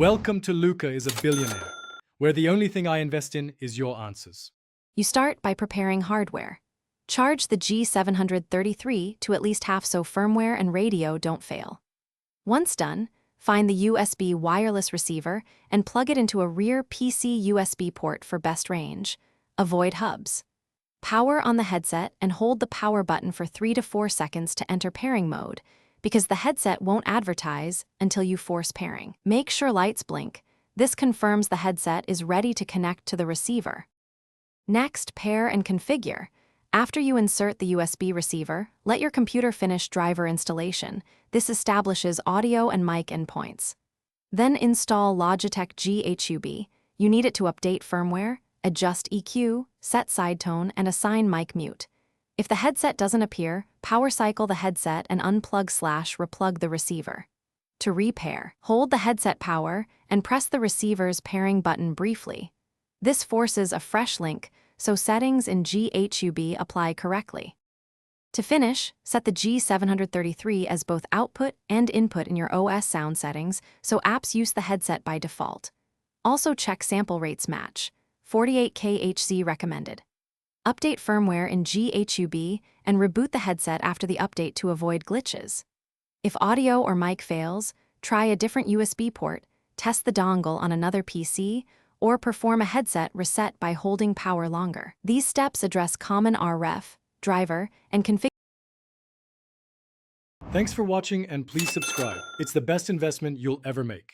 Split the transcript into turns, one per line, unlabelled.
Welcome to Luca is a Billionaire, where the only thing I invest in is your answers.
You start by preparing hardware. Charge the G733 to at least half so firmware and radio don't fail. Once done, find the USB wireless receiver and plug it into a rear PC USB port for best range. Avoid hubs. Power on the headset and hold the power button for 3 to 4 seconds to enter pairing mode, because the headset won't advertise until you force pairing. Make sure lights blink. This confirms the headset is ready to connect to the receiver. Next, pair and configure. After you insert the USB receiver, let your computer finish driver installation. This establishes audio and mic endpoints. Then install Logitech G733. You need it to update firmware, adjust EQ, set side tone, and assign mic mute. If the headset doesn't appear, power cycle the headset and unplug/replug the receiver. To repair, hold the headset power and press the receiver's pairing button briefly. This forces a fresh link, so settings in G733 apply correctly. To finish, set the G733 as both output and input in your OS sound settings, so apps use the headset by default. Also check sample rates match. 48 kHz recommended. Update firmware in G733 and reboot the headset after the update to avoid glitches. If audio or mic fails, try a different USB port, test the dongle on another PC, or perform a headset reset by holding power longer. These steps address common RF, driver, and configuration.
Thanks for watching and please subscribe. It's the best investment you'll ever make.